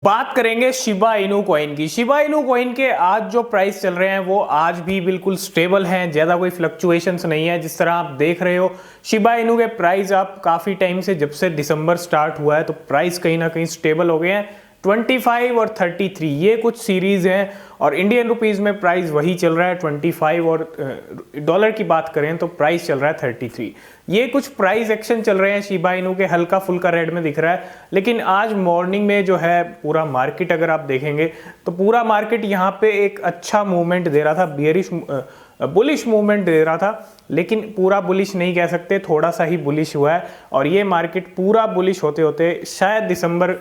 बात करेंगे Shiba Inu coin की। शिबा इनू कॉइन के आज जो प्राइस चल रहे हैं वो आज भी बिल्कुल स्टेबल हैं, ज़्यादा कोई फ्लक्चुएशंस नहीं है। जिस तरह आप देख रहे हो शिबा इनू के प्राइस आप काफ़ी टाइम से, जब से दिसंबर स्टार्ट हुआ है तो प्राइस कहीं ना कहीं स्टेबल हो गए हैं। 25 और 33 ये कुछ सीरीज हैं और इंडियन रुपीस में प्राइस वही चल रहा है 25 और डॉलर की बात करें तो प्राइस चल रहा है 33। ये कुछ प्राइस एक्शन चल रहे हैं शिबा इनू के, हल्का फुल्का रेड में दिख रहा है। लेकिन आज मॉर्निंग में जो है पूरा मार्केट अगर आप देखेंगे तो पूरा मार्केट यहाँ पे एक अच्छा मूवमेंट दे रहा था, बुलिश मूवमेंट दे रहा था, लेकिन पूरा बुलिश नहीं कह सकते, थोड़ा सा ही बुलिश हुआ है। और ये मार्केट पूरा बुलिश होते होते शायद दिसंबर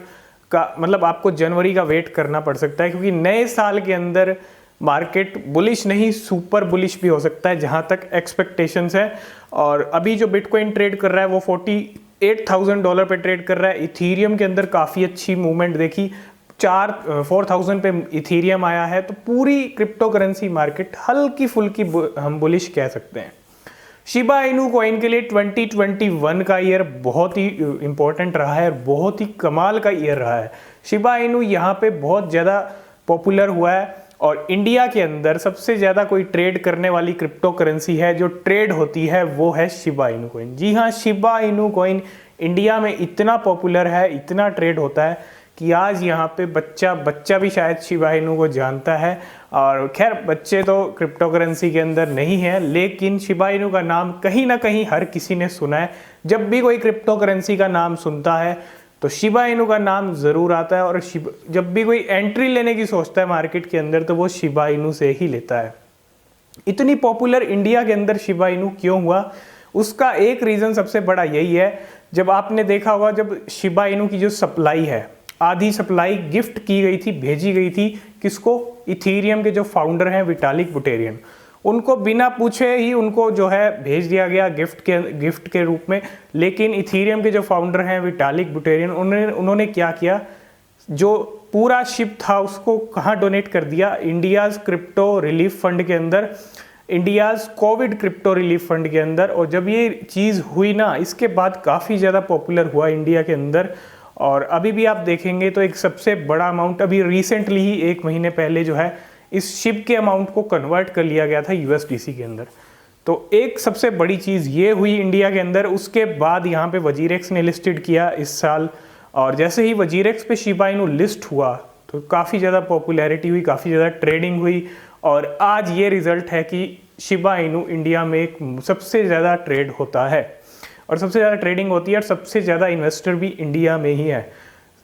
का, मतलब आपको जनवरी का वेट करना पड़ सकता है, क्योंकि नए साल के अंदर मार्केट बुलिश नहीं सुपर बुलिश भी हो सकता है जहां तक एक्सपेक्टेशंस है। और अभी जो बिटकॉइन ट्रेड कर रहा है वो $48,000 पे ट्रेड कर रहा है। इथीरियम के अंदर काफ़ी अच्छी मूवमेंट देखी, 4,000 पे इथीरियम आया है। तो पूरी क्रिप्टो करेंसी मार्केट हल्की फुल्की हम बुलिश कह सकते हैं। शिबा इनू कॉइन के लिए 2021 का ईयर बहुत ही इंपॉर्टेंट रहा है और बहुत ही कमाल का ईयर रहा है। शिबा इनू यहाँ पे बहुत ज़्यादा पॉपुलर हुआ है और इंडिया के अंदर सबसे ज़्यादा कोई ट्रेड करने वाली क्रिप्टो करेंसी है जो ट्रेड होती है वो है शिबा इनू कॉइन। जी हाँ, शिबा इनू कॉइन इंडिया में इतना पॉपुलर है, इतना ट्रेड होता है कि आज यहाँ पे बच्चा भी शायद शिबा इनू को जानता है। और खैर बच्चे तो क्रिप्टो करेंसी के अंदर नहीं है, लेकिन शिबा इनू का नाम कहीं ना कहीं हर किसी ने सुना है। जब भी कोई क्रिप्टो करेंसी का नाम सुनता है तो शिबा इनू का नाम ज़रूर आता है। और जब भी कोई एंट्री लेने की सोचता है मार्केट के अंदर तो वो शिबा इनू से ही लेता है। इतनी पॉपुलर इंडिया के अंदर शिबा इनू क्यों हुआ, उसका एक रीज़न सबसे बड़ा यही है। जब आपने देखा होगा, जब शिबा इनू की जो सप्लाई है, आधी सप्लाई गिफ्ट की गई थी, भेजी गई थी किसको? इथीरियम के जो फाउंडर हैं विटालिक बुटेरियन, उनको बिना पूछे ही उनको जो है भेज दिया गया गिफ्ट के रूप में। लेकिन इथीरियम के जो फाउंडर हैं विटालिक बुटेरियन, उन्होंने क्या किया, जो पूरा शिप था उसको कहाँ डोनेट कर दिया? इंडियाज़ क्रिप्टो रिलीफ फंड के अंदर, India's Covid crypto relief fund के अंदर। और जब ये चीज़ हुई ना, इसके बाद काफ़ी ज़्यादा पॉपुलर हुआ इंडिया के अंदर। और अभी भी आप देखेंगे तो एक सबसे बड़ा अमाउंट अभी रिसेंटली ही 1 महीने पहले जो है इस शिप के अमाउंट को कन्वर्ट कर लिया गया था USDC के अंदर। तो एक सबसे बड़ी चीज़ ये हुई इंडिया के अंदर। उसके बाद यहाँ पे वजीरेक्स ने लिस्टेड किया इस साल, और जैसे ही वजीरेक्स पे शिबा इनू लिस्ट हुआ तो काफ़ी ज़्यादा पॉपुलैरिटी हुई, काफ़ी ज़्यादा ट्रेडिंग हुई। और आज ये रिज़ल्ट है कि शिबा इनू इंडिया में एक सबसे ज़्यादा ट्रेड होता है और सबसे ज़्यादा ट्रेडिंग होती है और सबसे ज़्यादा इन्वेस्टर भी इंडिया में ही है।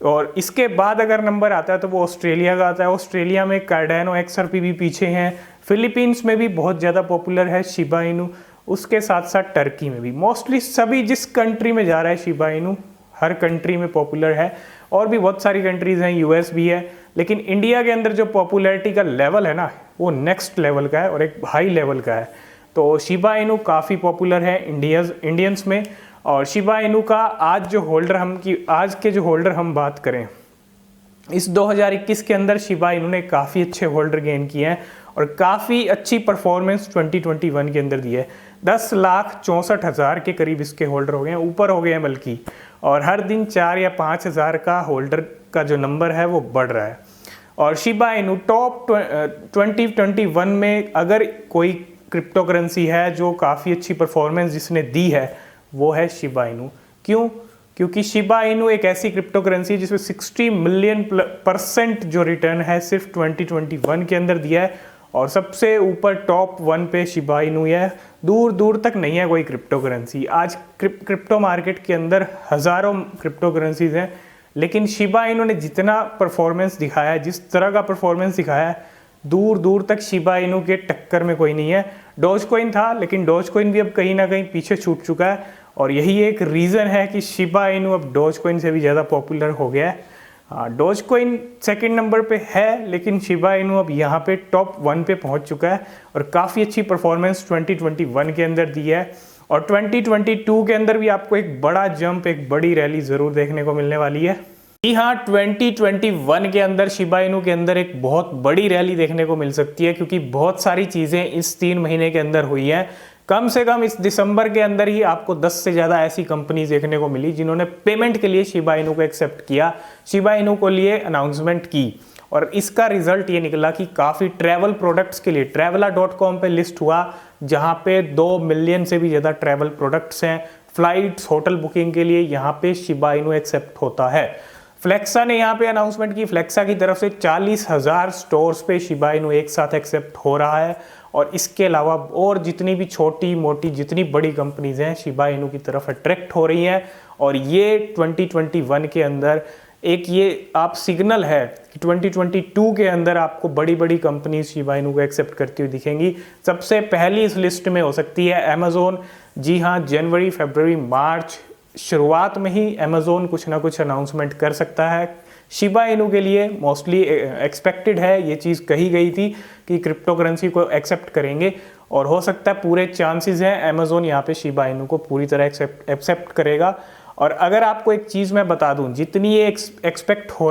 और इसके बाद अगर नंबर आता है तो वो ऑस्ट्रेलिया का आता है। ऑस्ट्रेलिया में कार्डानो XRP भी पीछे हैं। फिलीपींस में भी बहुत ज़्यादा पॉपुलर है शिबा इनू। उसके साथ साथ टर्की में भी, मोस्टली सभी जिस कंट्री में जा रहा है शिबा इनू हर कंट्री में पॉपुलर है। और भी बहुत सारी कंट्रीज़ हैं, US भी है। लेकिन इंडिया के अंदर जो पॉपुलैरिटी का लेवल है ना, वो नेक्स्ट लेवल का है और एक हाई लेवल का है। तो शिबा इनू काफ़ी पॉपुलर है इंडियंस में। और शिबा इनू का आज के जो होल्डर हम बात करें, इस 2021 के अंदर शिबा इनू ने काफ़ी अच्छे होल्डर गेन किए हैं और काफ़ी अच्छी परफॉर्मेंस 2021 के अंदर दी है। 10,64,000 के करीब इसके होल्डर हो गए हैं, ऊपर हो गए हैं बल्कि। और हर दिन 4 या 5,000 का होल्डर का जो नंबर है वो बढ़ रहा है। और शिबा इनू टॉप 2021 में अगर कोई क्रिप्टो करेंसी है जो काफ़ी अच्छी परफॉर्मेंस जिसने दी है वो है शिबा इनू। क्यों? क्योंकि शिबा इनू एक ऐसी क्रिप्टो करेंसी है जिसमें 60 मिलियन % जो रिटर्न है सिर्फ 2021 के अंदर दिया है। और सबसे ऊपर टॉप 1 पे शिबा इनू है, दूर दूर तक नहीं है कोई क्रिप्टो करेंसी। आज क्रिप्टो मार्केट के अंदर हज़ारों क्रिप्टो करेंसीज हैं, लेकिन शिबा इनू ने जितना परफॉर्मेंस दिखाया है, जिस तरह का परफॉर्मेंस दिखाया है, दूर दूर तक शिबा इनू के टक्कर में कोई नहीं है। डोज कॉइन था, लेकिन डोज कॉइन भी अब कहीं ना कहीं पीछे छूट चुका है। और यही एक रीज़न है कि शिबा इनू अब डोज कॉइन से भी ज़्यादा पॉपुलर हो गया है। डोज कॉइन सेकेंड नंबर पे है, लेकिन शिबा इनू अब यहाँ पे टॉप 1 पे पहुँच चुका है और काफ़ी अच्छी परफॉर्मेंस 2021 के अंदर दी है। और 2022 के अंदर भी आपको एक बड़ा जंप, एक बड़ी रैली ज़रूर देखने को मिलने वाली है। जी हाँ, 2021 के अंदर शिबा इनू के अंदर एक बहुत बड़ी रैली देखने को मिल सकती है, क्योंकि बहुत सारी चीज़ें इस 3 महीने के अंदर हुई हैं कम से कम इस दिसंबर के अंदर ही आपको 10 से ज़्यादा ऐसी कंपनीज देखने को मिली जिन्होंने पेमेंट के लिए शिबा इनू को एक्सेप्ट किया, शिबा इनू को लिए अनाउंसमेंट की। और इसका रिजल्ट ये निकला कि काफ़ी ट्रैवल प्रोडक्ट्स के लिए traveler.com पे लिस्ट हुआ, जहाँ पे 2 मिलियन से भी ज़्यादा ट्रैवल प्रोडक्ट्स हैं। फ्लाइट्स, होटल बुकिंग के लिए यहाँ पे शिबा इनू एक्सेप्ट होता है। फ्लेक्सा ने यहाँ पे अनाउंसमेंट की, फ्लेक्सा की तरफ से 40,000 स्टोर्स पे शिबा इनू एक साथ एक्सेप्ट हो रहा है। और इसके अलावा और जितनी भी छोटी मोटी जितनी बड़ी कंपनीज हैं शिबा इनू की तरफ अट्रैक्ट हो रही हैं। और ये 2021 के अंदर एक ये आप सिग्नल है कि 2022 के अंदर आपको बड़ी बड़ी कंपनीज शिबा इनू को एक्सेप्ट करती हुई दिखेंगी। सबसे पहली इस लिस्ट में हो सकती है अमेज़ोन। जी हाँ, जनवरी, फरवरी, मार्च शुरुआत में ही अमेज़ोन कुछ ना कुछ अनाउंसमेंट कर सकता है। शिबा इनू के लिए मोस्टली एक्सपेक्टेड है, ये चीज़ कही गई थी कि क्रिप्टो करेंसी को एक्सेप्ट करेंगे और हो सकता है पूरे चांसेस हैं अमेज़ोन यहाँ पे शिबा इनू को पूरी तरह एक्सेप्ट करेगा। और अगर आपको एक चीज़ मैं बता दूं, जितनी ये एक्सेप्ट हो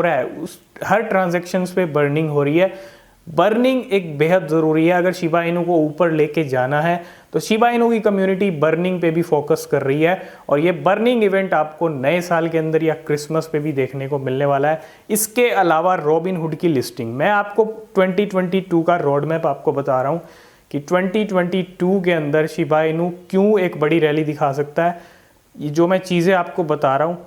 रहा है उस हर ट्रांजैक्शंस पे बर्निंग हो रही है। बर्निंग एक बेहद ज़रूरी है। अगर शिबा इनू को ऊपर लेके जाना है तो शिबा इनू की कम्युनिटी बर्निंग पे भी फोकस कर रही है। और ये बर्निंग इवेंट आपको नए साल के अंदर या क्रिसमस पे भी देखने को मिलने वाला है। इसके अलावा रॉबिनहुड की लिस्टिंग, मैं आपको 2022 का रोड मैप आपको बता रहा हूँ कि 2022 के अंदर शिबा इनू क्यों एक बड़ी रैली दिखा सकता है। ये जो मैं चीज़ें आपको बता रहा हूँ,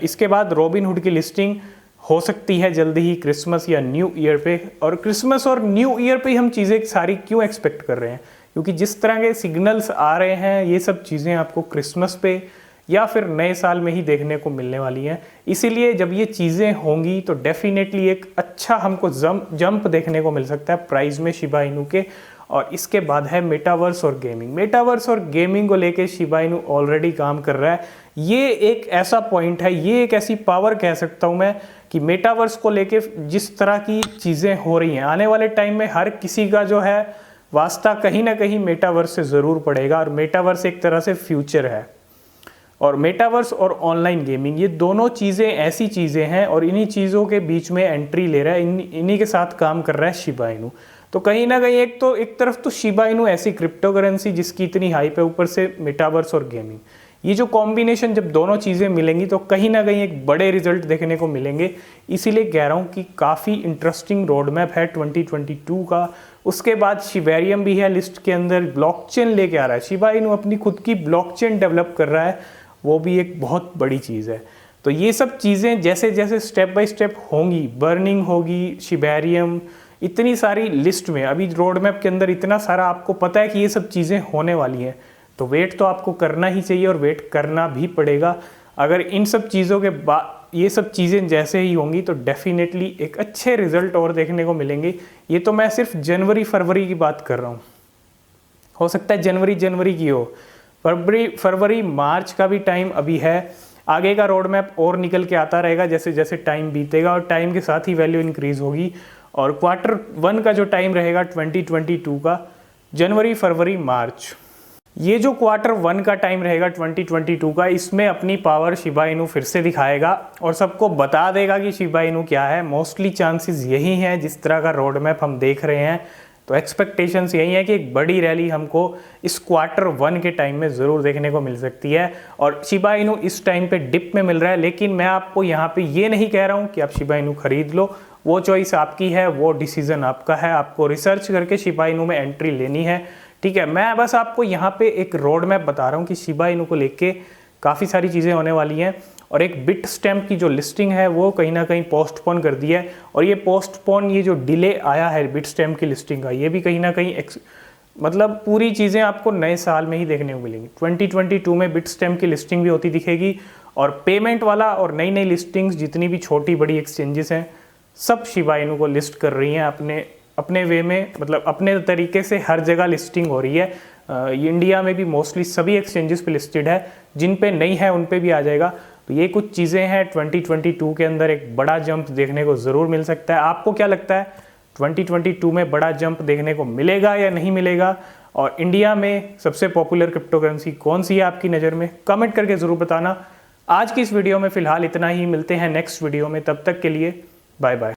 इसके बाद रॉबिनहुड की लिस्टिंग हो सकती है जल्दी ही क्रिसमस या न्यू ईयर पे। और क्रिसमस और न्यू ईयर पे हम चीज़ें सारी क्यों एक्सपेक्ट कर रहे हैं, क्योंकि जिस तरह के सिग्नल्स आ रहे हैं ये सब चीज़ें आपको क्रिसमस पे या फिर नए साल में ही देखने को मिलने वाली हैं। इसीलिए जब ये चीज़ें होंगी तो डेफिनेटली एक अच्छा हमको जंप देखने को मिल सकता है प्राइस में शिबा इनू के। और इसके बाद है मेटावर्स और गेमिंग। मेटावर्स और गेमिंग को लेके शिबा इनू ऑलरेडी काम कर रहा है। ये एक ऐसा पॉइंट है, ये एक ऐसी पावर कह सकता हूँ मैं कि मेटावर्स को लेके जिस तरह की चीज़ें हो रही हैं, आने वाले टाइम में हर किसी का जो है वास्ता कहीं ना कहीं मेटावर्स से ज़रूर पड़ेगा। और मेटावर्स एक तरह से फ्यूचर है। और मेटावर्स और ऑनलाइन गेमिंग, ये दोनों चीज़ें ऐसी चीज़ें हैं और इन्हीं चीज़ों के बीच में एंट्री ले रहा है, इन्हीं के साथ काम कर रहा है शिबा इनू। तो कहीं ना कहीं एक तरफ तो शिबा इनू ऐसी क्रिप्टो करेंसी जिसकी इतनी हाइप है, ऊपर से मेटावर्स और गेमिंग, ये जो कॉम्बिनेशन जब दोनों चीज़ें मिलेंगी तो कहीं ना कहीं एक बड़े रिजल्ट देखने को मिलेंगे। इसीलिए कह रहा हूँ कि काफ़ी इंटरेस्टिंग रोड मैप है 2022 का। उसके बाद शिबेरियम भी है लिस्ट के अंदर, ब्लॉकचेन लेके आ रहा है शिबा इनू, अपनी खुद की ब्लॉकचेन डेवलप कर रहा है, वो भी एक बहुत बड़ी चीज़ है। तो ये सब चीज़ें जैसे जैसे स्टेप बाय स्टेप होंगी, बर्निंग होगी, शिबेरियम, इतनी सारी लिस्ट में अभी रोड मैप के अंदर इतना सारा आपको पता है कि ये सब चीज़ें होने वाली हैं, तो वेट तो आपको करना ही चाहिए और वेट करना भी पड़ेगा। अगर इन सब चीज़ों के बाद ये सब चीज़ें जैसे ही होंगी तो डेफिनेटली एक अच्छे रिजल्ट और देखने को मिलेंगे। ये तो मैं सिर्फ जनवरी फरवरी की बात कर रहा हूँ, हो सकता है जनवरी की हो, फरवरी मार्च का भी टाइम अभी है। आगे का रोड मैप और निकल के आता रहेगा जैसे जैसे टाइम बीतेगा और टाइम के साथ ही वैल्यू इंक्रीज होगी। और Q1 का जो टाइम रहेगा 2022 का, जनवरी, फरवरी, मार्च, ये जो Q1 का टाइम रहेगा 2022 का, इसमें अपनी पावर शिबा इनू फिर से दिखाएगा और सबको बता देगा कि शिबा इनू क्या है। मोस्टली चांसेस यही हैं जिस तरह का रोड मैप हम देख रहे हैं। तो एक्सपेक्टेशंस यही है कि एक बड़ी रैली हमको इस Q1 के टाइम में ज़रूर देखने को मिल सकती है। और शिबा इनू इस टाइम पे डिप में मिल रहा है, लेकिन मैं आपको यहाँ पे ये नहीं कह रहा हूँ कि आप शिबा इनू खरीद लो, वो चॉइस आपकी है, वो डिसीजन आपका है, आपको रिसर्च करके शिबा इनू में एंट्री लेनी है, ठीक है। मैं बस आपको यहाँ पे एक रोड मैप बता रहा हूँ कि शिबा इनू को लेके काफ़ी सारी चीज़ें होने वाली हैं। और एक बिट स्टैम्प की जो लिस्टिंग है वो कहीं ना कहीं पोस्टपोन कर दी है, और ये पोस्टपोन, ये जो डिले आया है बिट स्टैम्प की लिस्टिंग का, ये भी कहीं ना कहीं मतलब पूरी चीज़ें आपको नए साल में ही देखने को मिलेंगी। 2022 में बिट स्टैम्प की लिस्टिंग भी होती दिखेगी, और पेमेंट वाला और नई नई लिस्टिंग्स जितनी भी छोटी बड़ी एक्सचेंजेस हैं सब शिबा इनू को लिस्ट कर रही हैं अपने वे में, मतलब अपने तरीके से हर जगह लिस्टिंग हो रही है। इंडिया में भी मोस्टली सभी एक्सचेंजेस पे लिस्टेड है, जिन पे नहीं है उन पे भी आ जाएगा। तो ये कुछ चीज़ें हैं 2022 के अंदर एक बड़ा जंप देखने को ज़रूर मिल सकता है। आपको क्या लगता है 2022 में बड़ा जंप देखने को मिलेगा या नहीं मिलेगा? और इंडिया में सबसे पॉपुलर क्रिप्टो करेंसी कौन सी है आपकी नज़र में? कमेंट करके ज़रूर बताना। आज की इस वीडियो में फ़िलहाल इतना ही, मिलते हैं नेक्स्ट वीडियो में, तब तक के लिए बाय बाय।